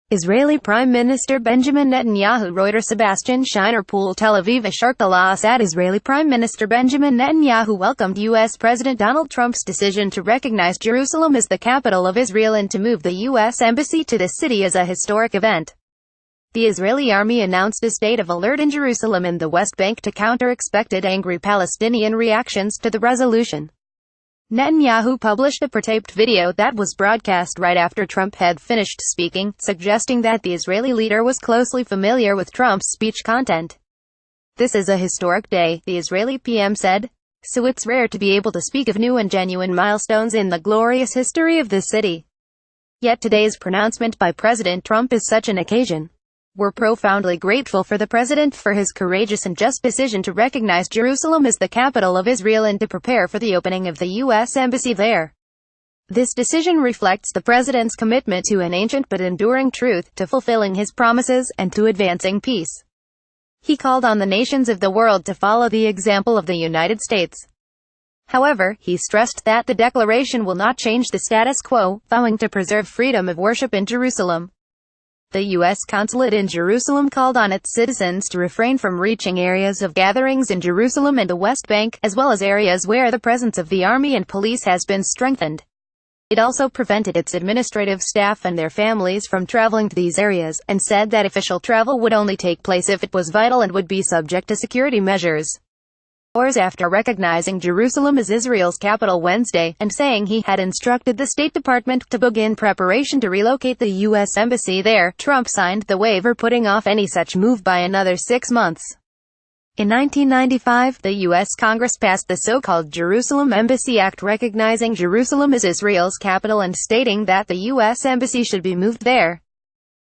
Israeli Prime Minister Benjamin Netanyahu. REUTERSSebastian, ScheinerPool, Tel Aviv. Asharq, al-Awsat. Israeli Prime Minister Benjamin Netanyahu welcomed U.S. President Donald Trump's decision to recognize Jerusalem as the capital of Israel and to move the U.S. Embassy to the city as a historic event. The Israeli army announced a state of alert in Jerusalem and the West Bank to counter expected angry Palestinian reactions to the resolution. Netanyahu published a pretaped video that was broadcast right after Trump had finished speaking, suggesting that the Israeli leader was closely familiar with Trump's speech content. "This is a historic day," the Israeli PM said. "So it's rare to be able to speak of new and genuine milestones in the glorious history of this city. Yet today's pronouncement by President Trump is such an occasion. We're profoundly grateful for the President for his courageous and just decision to recognize Jerusalem as the capital of Israel and to prepare for the opening of the U.S. Embassy there. This decision reflects the President's commitment to an ancient but enduring truth, to fulfilling his promises, and to advancing peace." He called on the nations of the world to follow the example of the United States. However, he stressed that the declaration will not change the status quo, vowing to preserve freedom of worship in Jerusalem. The U.S. consulate in Jerusalem called on its citizens to refrain from reaching areas of gatherings in Jerusalem and the West Bank, as well as areas where the presence of the army and police has been strengthened. It also prevented its administrative staff and their families from traveling to these areas, and said that official travel would only take place if it was vital and would be subject to security measures. Hours after recognizing Jerusalem as Israel's capital Wednesday, and saying he had instructed the State Department to begin preparation to relocate the U.S. Embassy there, Trump signed the waiver putting off any such move by another 6 months. In 1995, the U.S. Congress passed the so-called Jerusalem Embassy Act recognizing Jerusalem as Israel's capital and stating that the U.S. Embassy should be moved there.